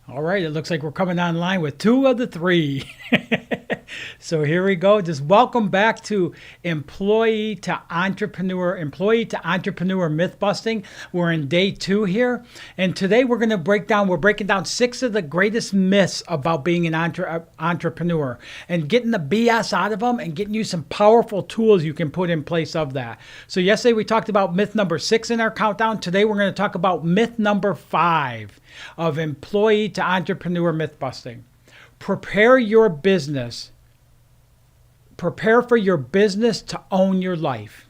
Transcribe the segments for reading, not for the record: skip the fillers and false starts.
All right, it looks like we're coming online with two of the three. So here we go. Just welcome back to employee to entrepreneur myth busting. We're in day 2 here. And today we're breaking down 6 of the greatest myths about being an entrepreneur and getting the BS out of them and getting you some powerful tools you can put in place of that. So yesterday we talked about myth number 6 in our countdown. Today we're going to talk about myth number 5 of employee to entrepreneur myth busting. Prepare for your business to own your life.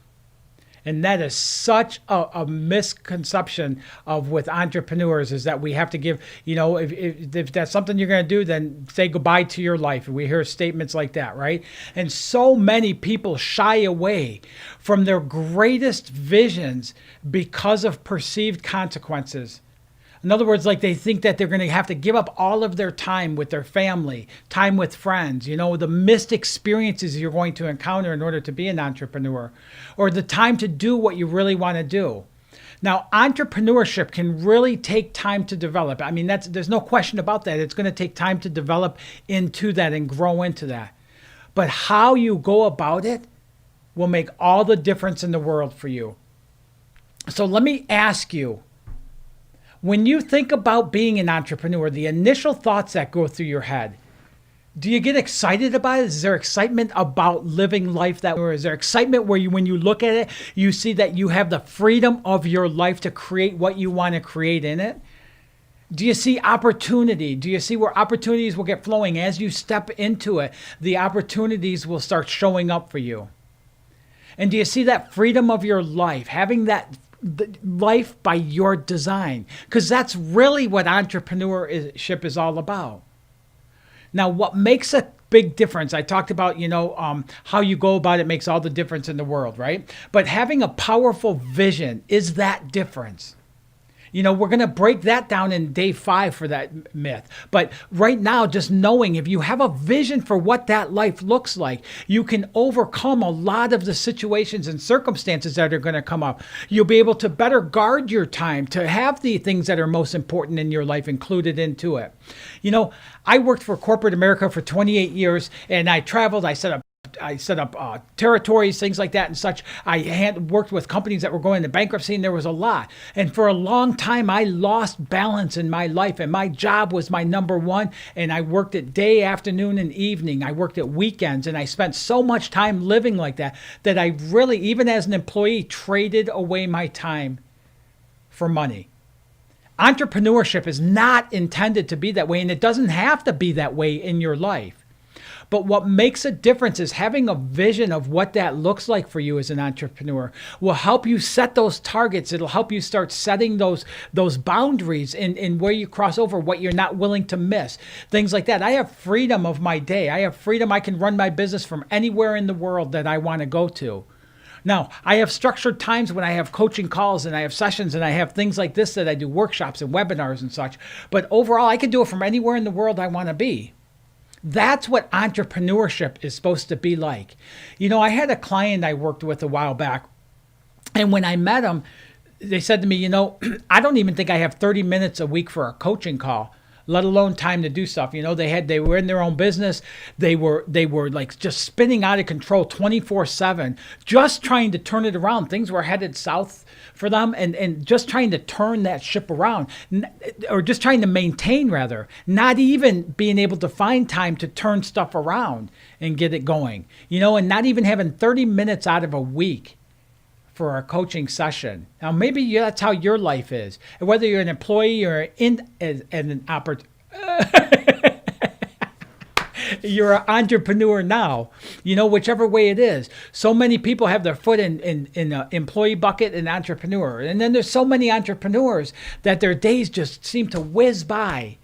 And that is such a misconception of with entrepreneurs, is that we have to give, if that's something you're going to do, then say goodbye to your life. And we hear statements like that, right? And so many people shy away from their greatest visions because of perceived consequences. In other words, like they think that they're going to have to give up all of their time with their family, time with friends, the missed experiences you're going to encounter in order to be an entrepreneur, or the time to do what you really want to do. Now, entrepreneurship can really take time to develop. I mean, there's no question about that. It's going to take time to develop into that and grow into that. But how you go about it will make all the difference in the world for you. So let me ask you, when you think about being an entrepreneur, the initial thoughts that go through your head, do you get excited about it? Is there excitement about living life that way? Or is there excitement where when you look at it, you see that you have the freedom of your life to create what you want to create in it? Do you see opportunity? Do you see where opportunities will get flowing? As you step into it, the opportunities will start showing up for you. And do you see that freedom of your life, having that life by your design? Because that's really what entrepreneurship is all about. Now, what makes a big difference, I talked about, how you go about it makes all the difference in the world, right? But having a powerful vision is that difference. We're going to break that down in day 5 for that myth. But right now, just knowing if you have a vision for what that life looks like, you can overcome a lot of the situations and circumstances that are going to come up. You'll be able to better guard your time, to have the things that are most important in your life included into it. I worked for corporate America for 28 years, and I traveled. I set up territories, things like that and such. I had worked with companies that were going into bankruptcy, and there was a lot. And for a long time, I lost balance in my life, and my job was my number one. And I worked at day, afternoon, and evening. I worked at weekends, and I spent so much time living like that I really, even as an employee, traded away my time for money. Entrepreneurship is not intended to be that way, and it doesn't have to be that way in your life. But what makes a difference is having a vision of what that looks like for you as an entrepreneur will help you set those targets. It'll help you start setting those boundaries in where you cross over, what you're not willing to miss, things like that. I have freedom of my day. I have freedom. I can run my business from anywhere in the world that I want to go to. Now, I have structured times when I have coaching calls and I have sessions and I have things like this that I do workshops and webinars and such. But overall, I can do it from anywhere in the world I want to be. That's what entrepreneurship is supposed to be like. I had a client I worked with a while back, and when I met him, they said to me, I don't even think I have 30 minutes a week for a coaching call, let alone time to do stuff. They were in their own business. They were like just spinning out of control 24/7, just trying to turn it around. Things were headed south for them, and just trying to turn that ship around, or just trying to maintain, rather, not even being able to find time to turn stuff around and get it going, and not even having 30 minutes out of a week for a coaching session. Now, maybe that's how your life is, whether you're an employee or an you're an entrepreneur now, whichever way it is. So many people have their foot in an employee bucket and entrepreneur. And then there's so many entrepreneurs that their days just seem to whiz by.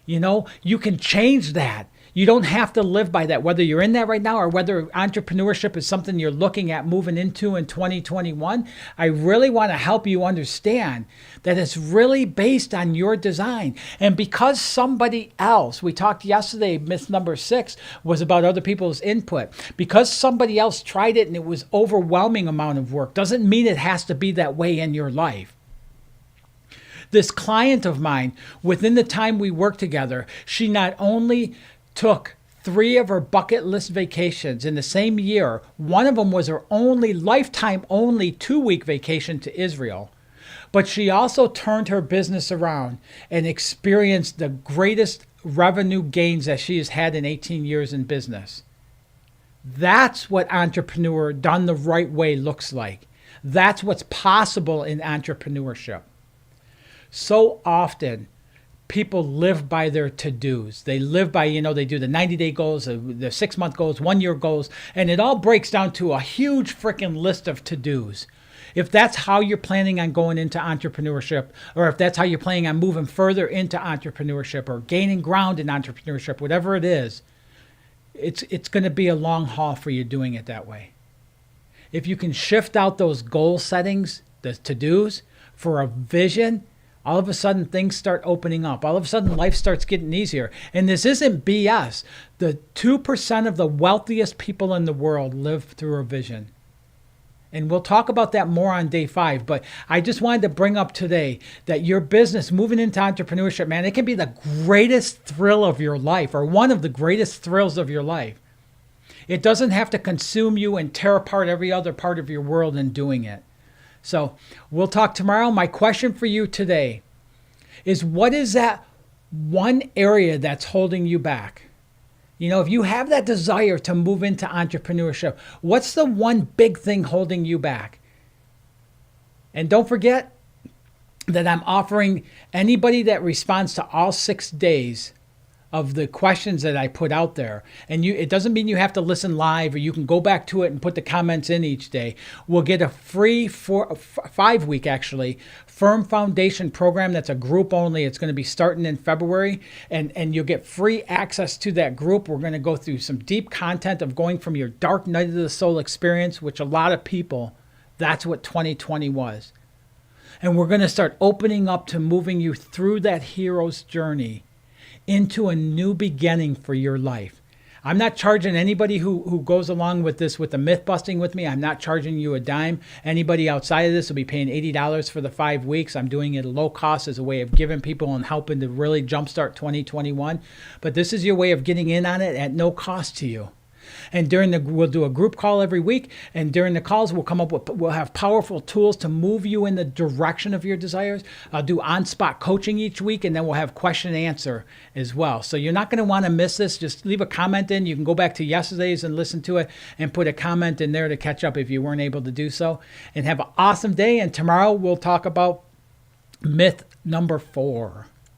You can change that. You don't have to live by that, whether you're in that right now or whether entrepreneurship is something you're looking at moving into in 2021. I really want to help you understand that it's really based on your design. And because somebody else, we talked yesterday, myth number 6 was about other people's input. Because somebody else tried it and it was overwhelming amount of work, doesn't mean it has to be that way in your life. This client of mine, within the time we worked together, she not only took 3 of her bucket list vacations in the same year. One of them was her only lifetime only 2-week vacation to Israel. But she also turned her business around and experienced the greatest revenue gains that she has had in 18 years in business. That's what entrepreneur done the right way looks like. That's what's possible in entrepreneurship. So often, people live by their to-dos. They live by, they do the 90-day goals, the 6-month goals, 1-year goals, and it all breaks down to a huge freaking list of to-dos. If that's how you're planning on going into entrepreneurship, or if that's how you're planning on moving further into entrepreneurship or gaining ground in entrepreneurship, whatever it is, it's going to be a long haul for you doing it that way. If you can shift out those goal settings, the to-dos, for a vision, all of a sudden things start opening up. All of a sudden life starts getting easier. And this isn't BS. The 2% of the wealthiest people in the world live through a vision. And we'll talk about that more on day 5. But I just wanted to bring up today that your business, moving into entrepreneurship, man, it can be the greatest thrill of your life, or one of the greatest thrills of your life. It doesn't have to consume you and tear apart every other part of your world in doing it. So we'll talk tomorrow. My question for you today is, what is that one area that's holding you back? If you have that desire to move into entrepreneurship, what's the one big thing holding you back? And don't forget that I'm offering anybody that responds to all 6 days of the questions that I put out there. And it doesn't mean you have to listen live, or you can go back to it and put the comments in each day. We'll get a free 5-week actually Firm Foundation program. That's a group only. It's going to be starting in February, and you'll get free access to that group. We're going to go through some deep content of going from your dark night of the soul experience, which a lot of people, that's what 2020 was. And we're going to start opening up to moving you through that hero's journey into a new beginning for your life. I'm not charging anybody who goes along with this, with the myth busting with me. I'm not charging you a dime. Anybody outside of this will be paying $80 for the 5 weeks. I'm doing it at low cost as a way of giving people and helping to really jumpstart 2021. But this is your way of getting in on it at no cost to you. And we'll do a group call every week, and during the calls we'll have powerful tools to move you in the direction of your desires. I'll do on-spot coaching each week, and then we'll have question and answer as well. So you're not going to want to miss this. Just leave a comment in. You can go back to yesterday's and listen to it and put a comment in there to catch up if you weren't able to do so. And have an awesome day, and tomorrow we'll talk about myth number 4.